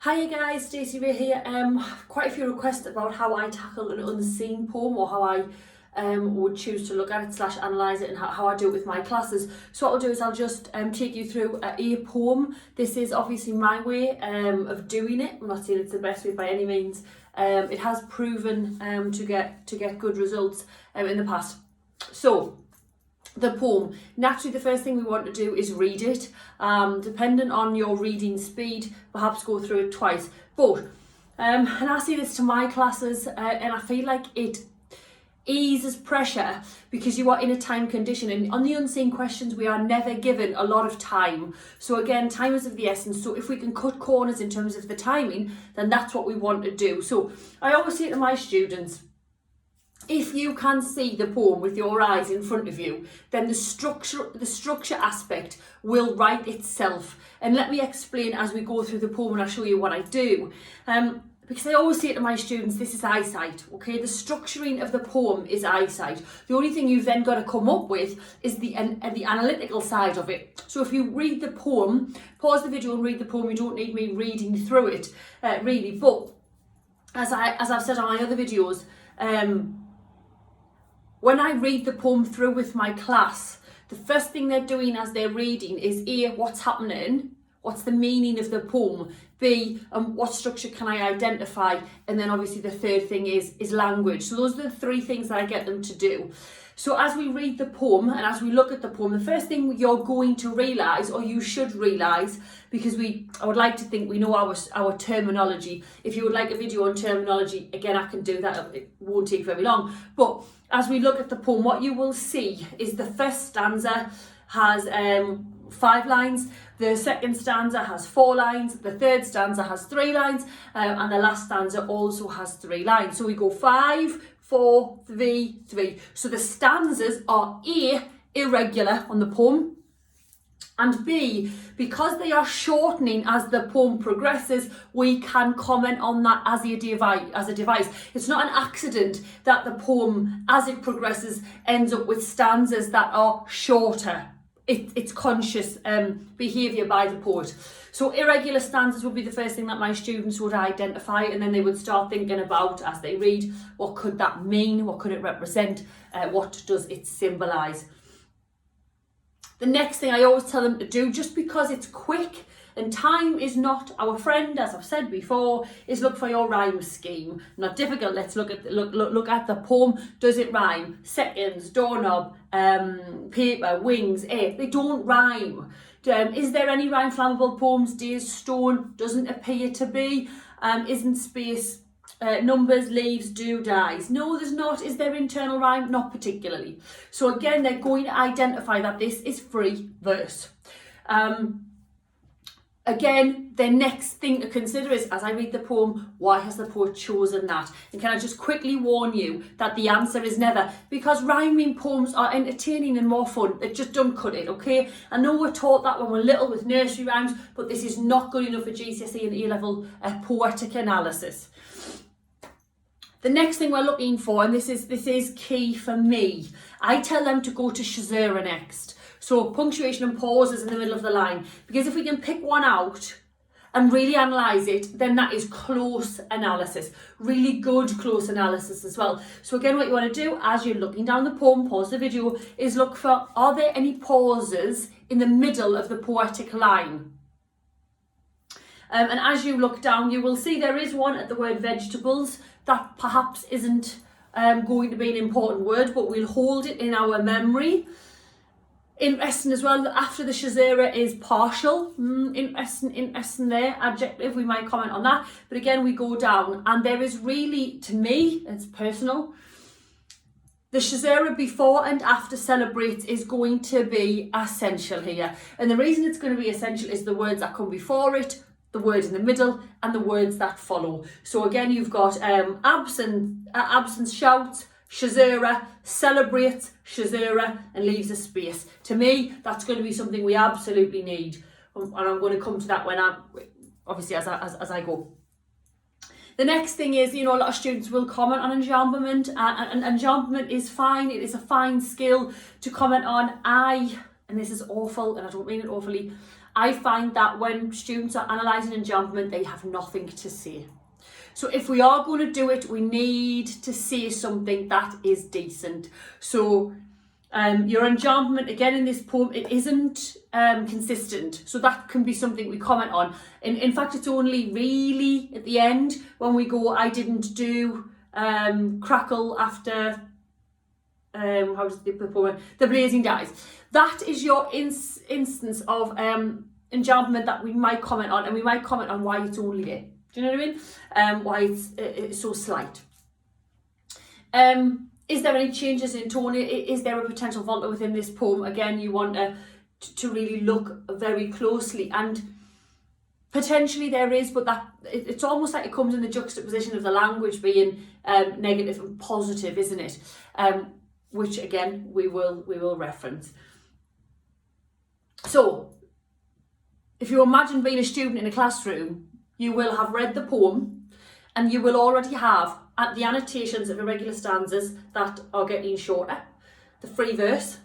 Hiya guys, Stacey Ray here. Quite a few requests about how I tackle an unseen poem or how I would choose to look at it / analyse it and how I do it with my classes. So what I'll do is I'll just take you through a poem. This is obviously my way of doing it. I'm not saying it's the best way by any means. It has proven to get good results in the past. So the poem, naturally the first thing we want to do is read it. Depending on your reading speed, perhaps go through it twice. But and I say this to my classes and I feel like it eases pressure because you are in a time condition, and on the unseen questions we are never given a lot of time. So again, time is of the essence. So if we can cut corners in terms of the timing, then that's what we want to do. So I always say to my students, if you can see the poem with your eyes in front of you, then the structure aspect will write itself. And let me explain as we go through the poem and I'll show you what I do. Because I always say to my students, this is eyesight, okay? The structuring of the poem is eyesight. The only thing you've then got to come up with is the analytical side of it. So if you read the poem, pause the video and read the poem. You don't need me reading through it, really. But as I've said on my other videos, when I read the poem through with my class, the first thing they're doing as they're reading is A, what's happening? What's the meaning of the poem? B, what structure can I identify? And then obviously the third thing is language. So those are the three things that I get them to do. So as we read the poem and as we look at the poem, the first thing you're going to realise, or you should realise, because I would like to think we know our terminology. If you would like a video on terminology, again, I can do that. It won't take very long. But as we look at the poem, what you will see is the first stanza has 5 lines, the second stanza has 4 lines, the third stanza has 3 lines, and the last stanza also has 3 lines. So we go 5, 4, 3, 3. So the stanzas are A, irregular on the poem, and B, because they are shortening as the poem progresses, we can comment on that as a device. It's not an accident that the poem, as it progresses, ends up with stanzas that are shorter. It's conscious behaviour by the poet. So irregular stanzas would be the first thing that my students would identify, and then they would start thinking about, as they read, what could that mean? What could it represent? What does it symbolise? The next thing I always tell them to do, just because it's quick and time is not our friend, as I've said before, is look for your rhyme scheme. Not difficult. Let's look at the poem. Does it rhyme? Seconds, doorknob, paper, wings, air. They don't rhyme. Is there any rhyme? Flammable poems, days, stone, doesn't appear to be. Isn't space, numbers, leaves, do, dies. No, there's not. Is there internal rhyme? Not particularly. So again, they're going to identify that this is free verse. Again, the next thing to consider is, as I read the poem, why has the poet chosen that? And can I just quickly warn you that the answer is never, because rhyming poems are entertaining and more fun. It just don't cut it, okay? I know we're taught that when we're little with nursery rhymes, but this is not good enough for GCSE and A-level poetic analysis. The next thing we're looking for, and this is key for me, I tell them to go to Caesura next. So punctuation and pauses in the middle of the line, because if we can pick one out and really analyse it, then that is close analysis, really good close analysis as well. So again, what you want to do as you're looking down the poem, pause the video, is look for, are there any pauses in the middle of the poetic line? And as you look down, you will see there is one at the word vegetables. That perhaps isn't going to be an important word, but we'll hold it in our memory. Interesting as well, after the Caesura is partial. Interesting there, adjective, we might comment on that. But again, we go down and there is really, to me, it's personal, the Caesura before and after celebrates is going to be essential here. And the reason it's going to be essential is the words that come before it, the word in the middle, and the words that follow. So again, you've got absence shouts, Caesura, celebrates, Caesura, and leaves a space. To me, that's going to be something we absolutely need. And I'm going to come to that when obviously as I go. The next thing is, a lot of students will comment on enjambment, and enjambment is fine. It is a fine skill to comment on. And this is awful, and I don't mean it awfully, I find that when students are analysing enjambment, they have nothing to say. So if we are going to do it, we need to say something that is decent. So your enjambment, again in this poem, it isn't consistent. So that can be something we comment on. In fact, it's only really at the end when we go, I didn't do crackle after, how does the poem, the blazing dies. That is your instance of enjambment that we might comment on, and we might comment on why it's only there. Do you know what I mean? Why it's so slight. Is there any changes in tone? Is there a potential volta within this poem? Again, you want to really look very closely, and potentially there is, but that it's almost like it comes in the juxtaposition of the language being negative and positive, isn't it? Which again we will reference. So, if you imagine being a student in a classroom, you will have read the poem and you will already have the annotations of irregular stanzas that are getting shorter, the free verse,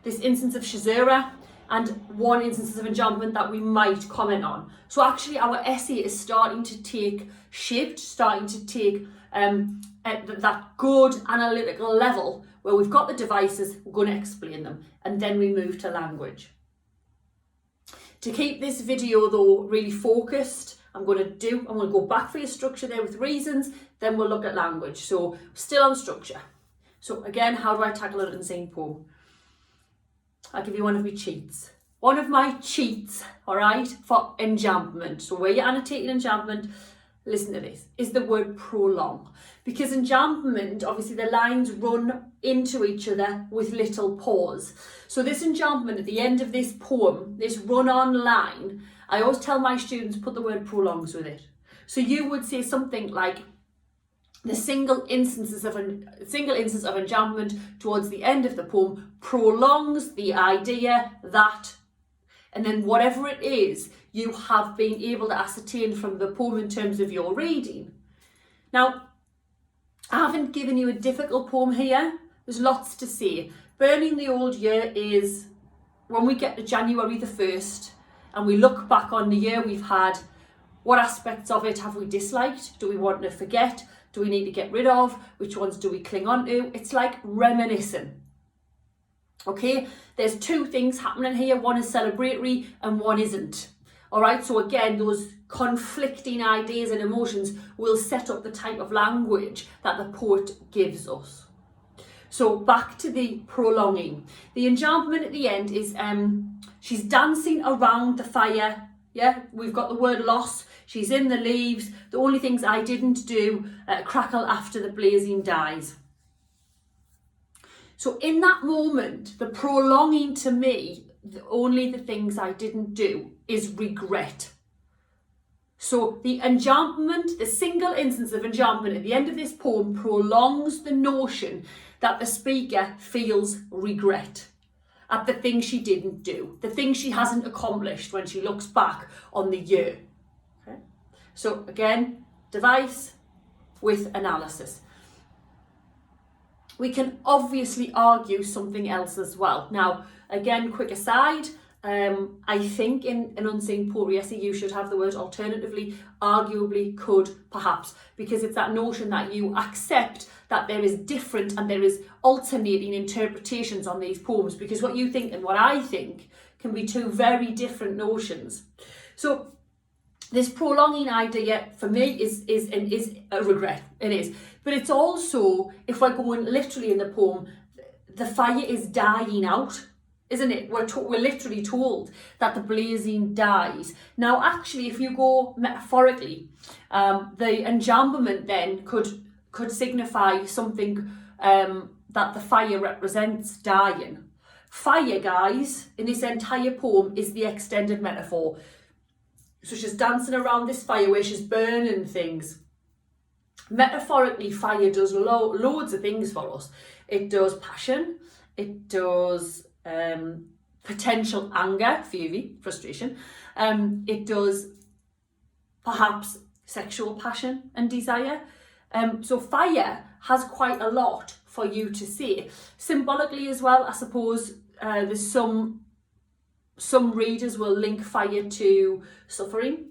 this instance of Caesura, and one instance of enjambment that we might comment on. So actually our essay is starting to take shape, starting to take that good analytical level where we've got the devices, we're going to explain them, and then we move to language. To keep this video though really focused, I'm going to go back for your structure there with reasons, then we'll look at language. So still on structure. So again, how do I tackle an unseen poem? I'll give you one of my cheats. One of my cheats, all right, for enjambment. So where you're annotating enjambment, listen to this, is the word prolong. Because enjambment, obviously the lines run into each other with little pause. So this enjambment at the end of this poem, this run-on line, I always tell my students, put the word prolongs with it. So you would say something like, the single instance of enjambment towards the end of the poem prolongs the idea that, and then whatever it is you have been able to ascertain from the poem in terms of your reading. Now, I haven't given you a difficult poem here. There's lots to say. Burning the Old Year is when we get to January the 1st and we look back on the year we've had, what aspects of it have we disliked? Do we want to forget? Do we need to get rid of? Which ones do we cling on to? It's like reminiscing. Okay, there's two things happening here. One is celebratory and one isn't. All right, so again, those conflicting ideas and emotions will set up the type of language that the poet gives us. So back to the prolonging. The enjambment at the end is she's dancing around the fire. Yeah, we've got the word loss. She's in the leaves. The only things I didn't do, crackle after the blazing dies. So in that moment, the prolonging to me, only the things I didn't do is regret. So the enjambment, the single instance of enjambment at the end of this poem prolongs the notion that the speaker feels regret at the thing she didn't do, the thing she hasn't accomplished when she looks back on the year. Okay? So again, device with analysis. We can obviously argue something else as well. Now, again, quick aside, I think in an unseen poetry essay you should have the word alternatively, arguably, could, perhaps, because it's that notion that you accept that there is different and there is alternating interpretations on these poems, because what you think and what I think can be two very different notions. So this prolonging idea for me is a regret. It is, but it's also, if we're going literally in the poem, the fire is dying out, isn't it? We're literally told that the blazing dies. Now, actually, if you go metaphorically, the enjambment then could signify something that the fire represents dying. Fire, guys, in this entire poem is the extended metaphor. So she's dancing around this fire where she's burning things. Metaphorically, fire does loads of things for us. It does passion. It does potential anger, fury, frustration. It does perhaps sexual passion and desire. So fire has quite a lot for you to say. Symbolically as well, I suppose there's some some readers will link fire to suffering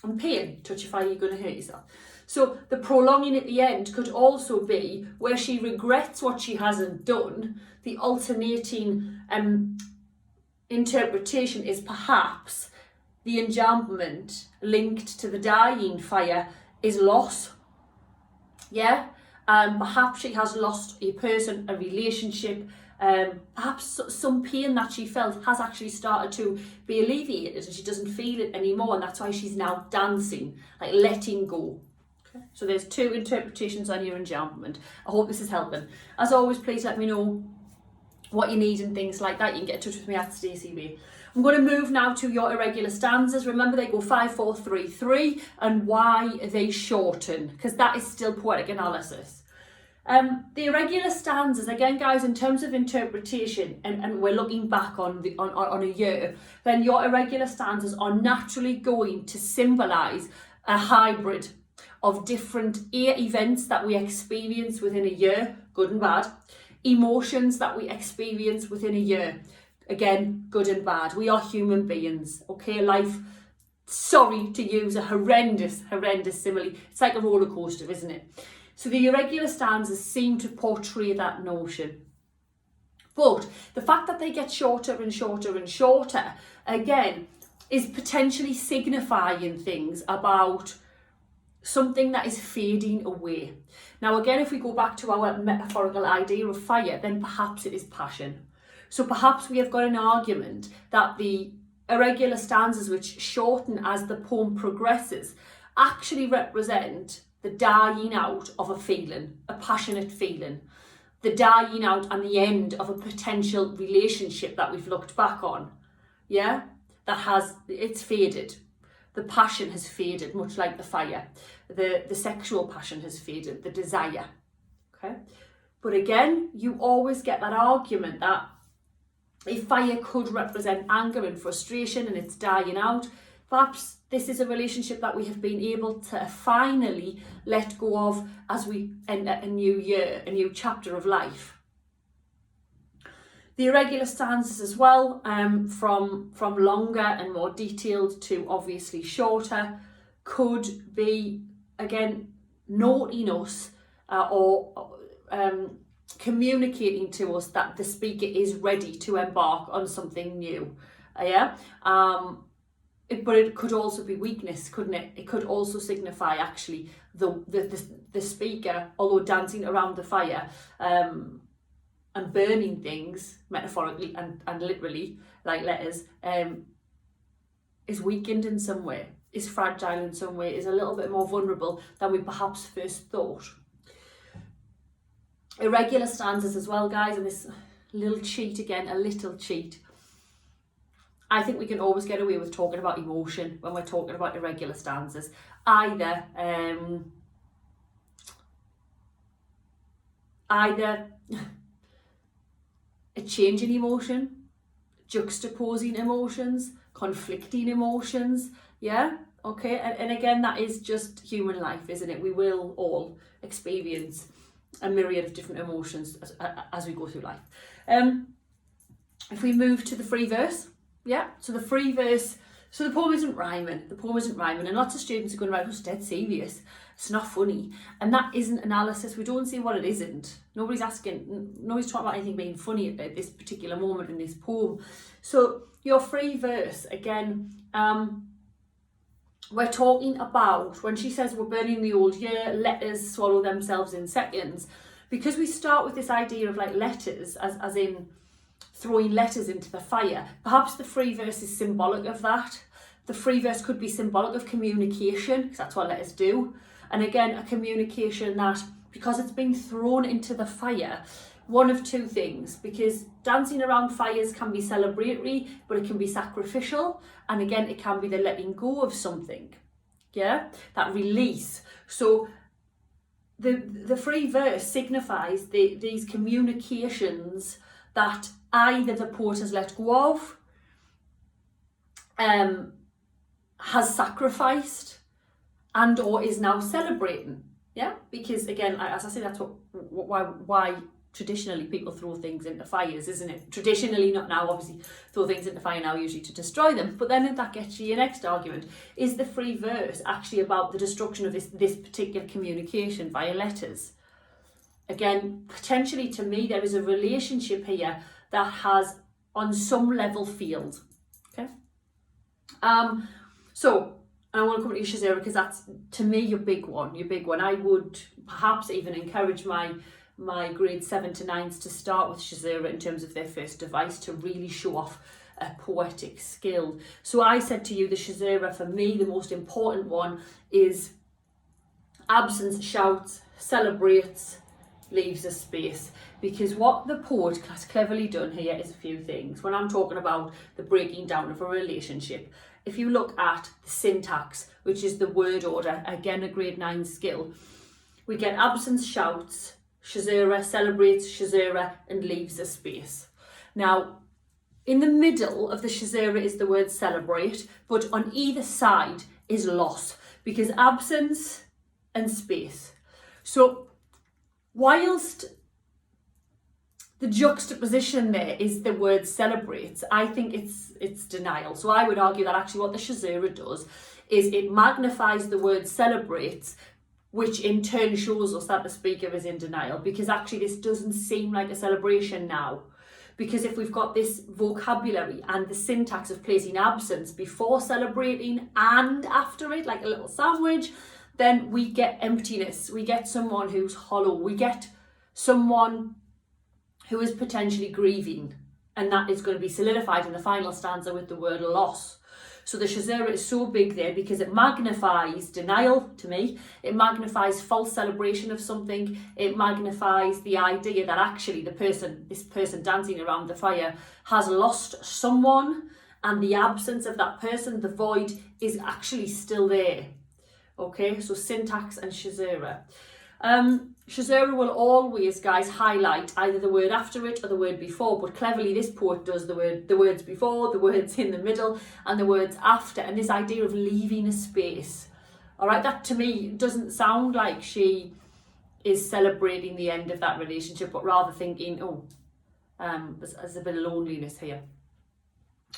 and pain. Touch a fire, you're going to hurt yourself. So the prolonging at the end could also be where she regrets what she hasn't done. The alternating interpretation is perhaps the enjambment linked to the dying fire is loss. Yeah, perhaps she has lost a person, a relationship. Perhaps some pain that she felt has actually started to be alleviated and she doesn't feel it anymore, and that's why she's now dancing, like letting go. Okay. So there's two interpretations on your enjambment. I hope this is helping. As always, please let me know what you need and things like that. You can get in touch with me at Stacey Way. I'm going to move now to your irregular stanzas. Remember, they go 5, 4, 3, 3, and why they shorten, because that is still poetic analysis. The irregular stanzas, again, guys, in terms of interpretation, and we're looking back on a year, then your irregular stanzas are naturally going to symbolise a hybrid of different events that we experience within a year, good and bad, emotions that we experience within a year, again, good and bad. We are human beings, okay? Life, sorry to use a horrendous simile, it's like a roller coaster, isn't it? So the irregular stanzas seem to portray that notion. But the fact that they get shorter and shorter and shorter, again, is potentially signifying things about something that is fading away. Now, again, if we go back to our metaphorical idea of fire, then perhaps it is passion. So perhaps we have got an argument that the irregular stanzas, which shorten as the poem progresses, actually represent the dying out of a feeling, a passionate feeling, the dying out and the end of a potential relationship that we've looked back on. Yeah, it's faded. The passion has faded, much like the fire. The sexual passion has faded, the desire. Okay, but again, you always get that argument that if fire could represent anger and frustration and it's dying out, perhaps this is a relationship that we have been able to finally let go of as we enter a new year, a new chapter of life. The irregular stanzas as well, from longer and more detailed to obviously shorter, could be, again, noting us or communicating to us that the speaker is ready to embark on something new. But it could also be weakness, couldn't it? It could also signify actually the speaker, although dancing around the fire and burning things, metaphorically and literally, like letters, is weakened in some way, is fragile in some way, is a little bit more vulnerable than we perhaps first thought. Irregular stanzas as well, guys, and this little cheat again, a little cheat. I think we can always get away with talking about emotion when we're talking about irregular stanzas. Either a change in emotion, juxtaposing emotions, conflicting emotions, yeah, okay, and again, that is just human life, isn't it? We will all experience a myriad of different emotions as we go through life. If we move to the free verse, yeah, so the free verse, so the poem isn't rhyming, and lots of students are going to write, it's dead serious, it's not funny, and that isn't analysis. We don't see what it isn't. Nobody's talking about anything being funny at this particular moment in this poem. So your free verse, again, we're talking about, when she says we're burning the old year, letters swallow themselves in seconds, because we start with this idea of like letters, as in throwing letters into the fire. Perhaps the free verse is symbolic of that. The free verse could be symbolic of communication, because that's what letters do. And again, a communication that, because it's been thrown into the fire, one of two things, because dancing around fires can be celebratory, but it can be sacrificial. And again, it can be the letting go of something, yeah, that release. So the free verse signifies these communications that either the poet has let go of, has sacrificed, and or is now celebrating. Yeah, because again, as I say, that's why traditionally people throw things into fires, isn't it? Traditionally, not now, obviously, throw things into fire now usually to destroy them. But then that gets you your next argument. Is the free verse actually about the destruction of this particular communication via letters? Again, potentially to me, there is a relationship here that has on some level failed. Okay. So, and I want to come to you, Caesura, because that's, to me, your big one. I would perhaps even encourage my grade 7 to 9s to start with Caesura in terms of their first device to really show off a poetic skill. So I said to you, the Caesura, for me, the most important one is absence shouts, celebrates, leaves a space. Because what the poet has cleverly done here is a few things. When I'm talking about the breaking down of a relationship, if you look at the syntax, which is the word order, again a grade 9 skill, we get absence shouts, Caesura, celebrates, Caesura, and leaves a space. Now, in the middle of the Caesura is the word celebrate, but on either side is loss, because absence and space. So, whilst the juxtaposition there is the word celebrates, I think it's denial. So I would argue that actually what the Caesura does is it magnifies the word celebrates, which in turn shows us that the speaker is in denial, because actually this doesn't seem like a celebration now. Because if we've got this vocabulary and the syntax of placing absence before celebrating and after it, like a little sandwich, then we get emptiness. We get someone who's hollow. We get someone who is potentially grieving, and that is going to be solidified in the final stanza with the word loss. So the Caesura is so big there because it magnifies denial to me, it magnifies false celebration of something, it magnifies the idea that actually this person dancing around the fire has lost someone, and the absence of that person, the void, is actually still there. Okay, so syntax and Caesura. Caesura will always, guys, highlight either the word after it or the word before, but cleverly this poet does the words before, the words in the middle, and the words after, and this idea of leaving a space. All right, that to me doesn't sound like she is celebrating the end of that relationship, but rather thinking, there's a bit of loneliness here.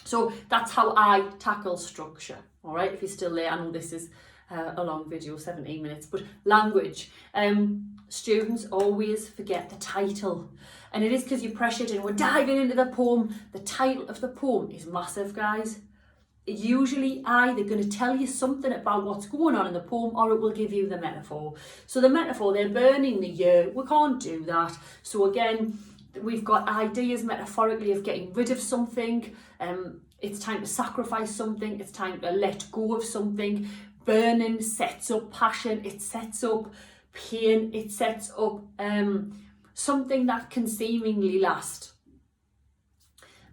So that's how I tackle structure. All right, if you're still there, I know this is a long video, 17 minutes, but language. Students always forget the title, and it is because you're pressured and we're diving into the poem. The title of the poem is massive, guys. Usually either going to tell you something about what's going on in the poem, or it will give you the metaphor. So the metaphor, they're burning the year, we can't do that. So again, we've got ideas metaphorically of getting rid of something. It's time to sacrifice something, it's time to let go of something. Burning sets up passion, it sets up pain, it sets up something that can seemingly last.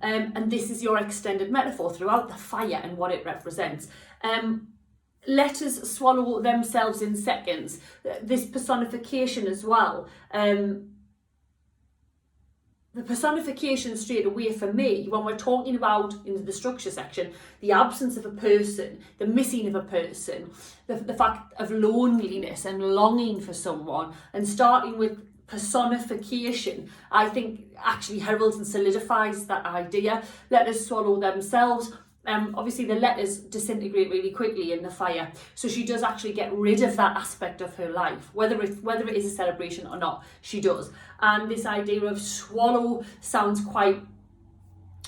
And this is your extended metaphor throughout the fire and what it represents. Letters swallow themselves in seconds. This personification as well. The personification straight away for me, when we're talking about, in the structure section, the absence of a person, the missing of a person, the fact of loneliness and longing for someone, and starting with personification, I think actually heralds and solidifies that idea. Letters swallow themselves. Obviously the letters disintegrate really quickly in the fire, so she does actually get rid of that aspect of her life, whether it is a celebration or not, she does. And this idea of swallow sounds quite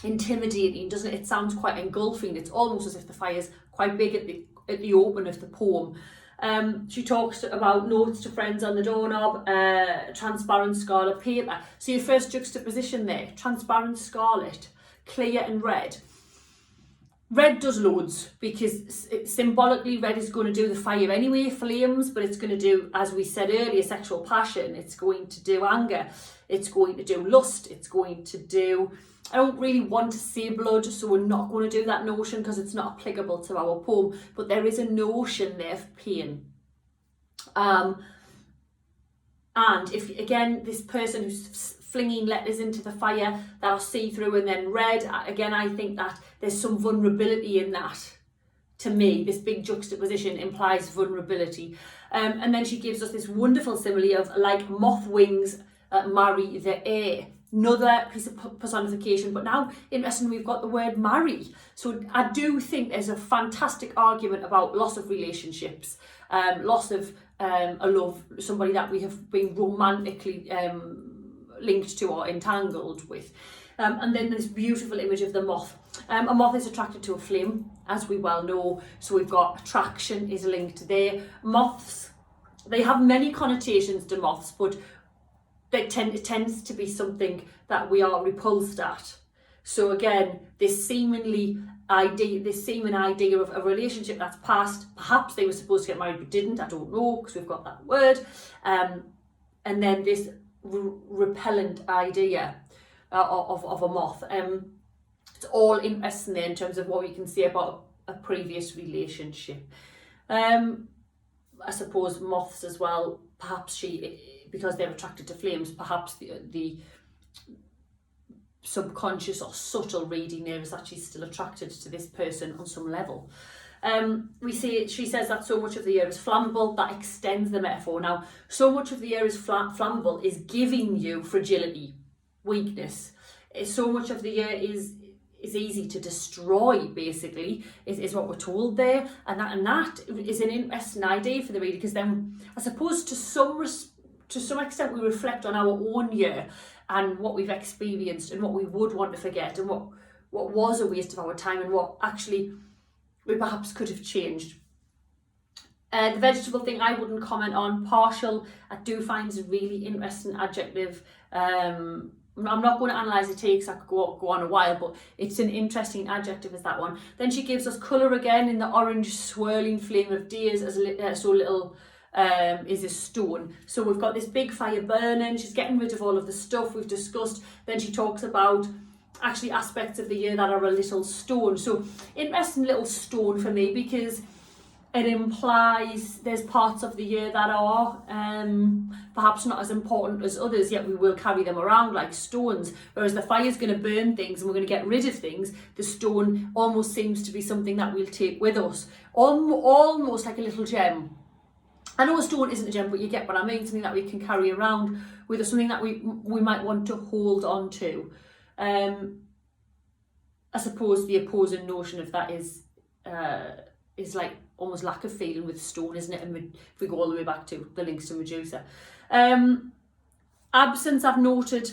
intimidating, doesn't it? It sounds quite engulfing. It's almost as if the fire's quite big at the open of the poem. She talks about notes to friends on the doorknob, transparent scarlet paper. So your first juxtaposition there, transparent scarlet, clear and red. Red does loads, because symbolically red is going to do the fire anyway, flames, but it's going to do, as we said earlier, sexual passion, it's going to do anger, it's going to do lust, it's going to do, I don't really want to say blood, so we're not going to do that notion because it's not applicable to our poem, but there is a notion there of pain. And if, again, this person who's flinging letters into the fire that are see-through and then red, again, I think that there's some vulnerability in that. To me, this big juxtaposition implies vulnerability. And then she gives us this wonderful simile of like moth wings marry the heir. Another piece of personification, but now interestingly we've got the word marry. So I do think there's a fantastic argument about loss of relationships, loss of a love, somebody that we have been romantically linked to or entangled with. And then this beautiful image of the moth. A moth is attracted to a flame, as we well know, so we've got attraction is linked there. Moths, they have many connotations to moths, but it tends to be something that we are repulsed at. So again, this seeming idea of a relationship that's passed, perhaps they were supposed to get married but didn't, I don't know, because we've got that word, and then this repellent idea of a moth. It's all interesting there in terms of what we can say about a previous relationship. I suppose moths as well, perhaps because they're attracted to flames, perhaps the subconscious or subtle reading there is actually still attracted to this person on some level. She says that so much of the air is flammable. That extends the metaphor. Now, so much of the air is flammable is giving you fragility, weakness. So much of the air is easy to destroy, basically, is what we're told there. And that is an interesting idea for the reader, because then I suppose to some extent we reflect on our own year and what we've experienced and what we would want to forget and what was a waste of our time and what actually we perhaps could have changed. The vegetable thing I wouldn't comment on. Partial, I do find is a really interesting adjective. I'm not going to analyse it here because I could go on a while, but it's an interesting adjective is that one. Then she gives us colour again in the orange swirling flame of days as so little is a stone. So we've got this big fire burning, she's getting rid of all of the stuff we've discussed. Then she talks about actually aspects of the year that are a little stone. So interesting little stone for me, because it implies there's parts of the year that are perhaps not as important as others, yet we will carry them around like stones. Whereas the fire's going to burn things and we're going to get rid of things, the stone almost seems to be something that we'll take with us. Almost like a little gem. I know a stone isn't a gem, but you get what I mean, something that we can carry around with us, something that we might want to hold on to. I suppose the opposing notion of that is like almost lack of feeling with stone, isn't it? And if we go all the way back to the links to Medusa. Absence, I've noted,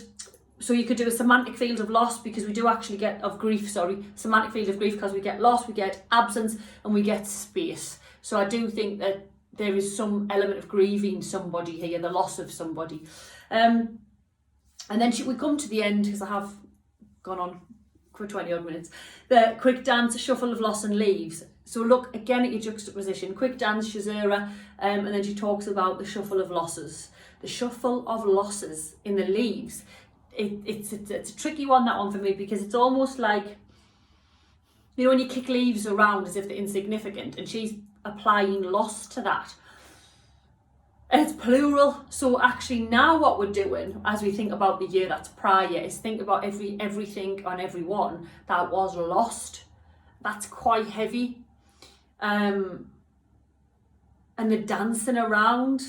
so you could do a semantic field of loss, because we do actually get, of grief, sorry, semantic field of grief, because we get loss, we get absence, and we get space. So I do think that there is some element of grieving somebody here, the loss of somebody. And then we come to the end, because I have gone on for 20 odd minutes. The quick dance, a shuffle of loss and leaves. So look again at your juxtaposition. Quick dance, Caesura, and then she talks about the shuffle of losses. The shuffle of losses in the leaves. It's a tricky one, that one for me, because it's almost like, you know, when you kick leaves around as if they're insignificant, and she's applying loss to that. And it's plural, so actually now what we're doing as we think about the year that's prior is think about everything on everyone that was lost. That's quite heavy. And the dancing around,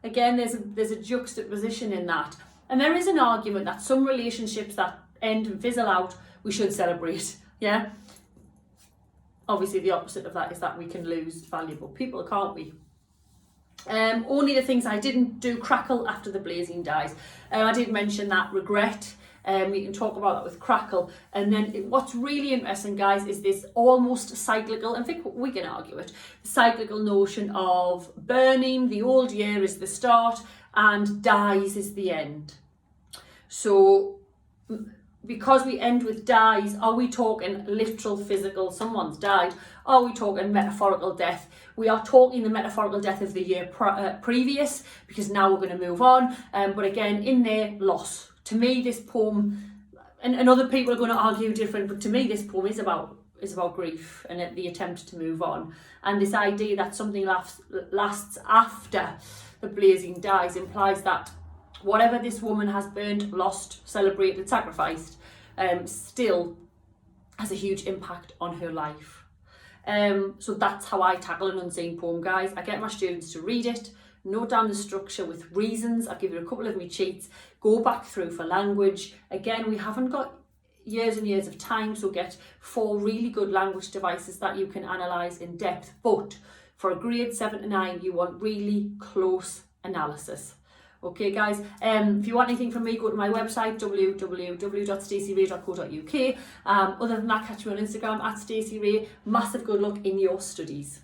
again, there's a juxtaposition in that. And there is an argument that some relationships that end and fizzle out, we should celebrate, yeah? Obviously the opposite of that is that we can lose valuable people, can't we? Only the things I didn't do, crackle after the blazing dies. I did mention that, regret. We can talk about that with crackle. And then what's really interesting, guys, is this almost cyclical, and I think we can argue it, cyclical notion of burning, the old year is the start, and dies is the end. So because we end with dies, are we talking literal, physical, someone's died? Are we talking metaphorical death? We are talking the metaphorical death of the year previous, because now we're going to move on. But again, in there, loss. To me, this poem, and other people are going to argue different, but to me, this poem is about grief and the attempt to move on. And this idea that something lasts after the blazing dies implies that whatever this woman has burned, lost, celebrated, sacrificed, still has a huge impact on her life. So that's how I tackle an unseen poem, guys. I get my students to read it, note down the structure with reasons. I'll give you a couple of my cheats. Go back through for language. Again, we haven't got years and years of time, so get 4 really good language devices that you can analyse in depth. But for a grade 7 to 9, you want really close analysis. Okay guys, if you want anything from me, go to my website www.staceyray.co.uk. Other than that, catch me on Instagram @StaceyRay. Massive good luck in your studies.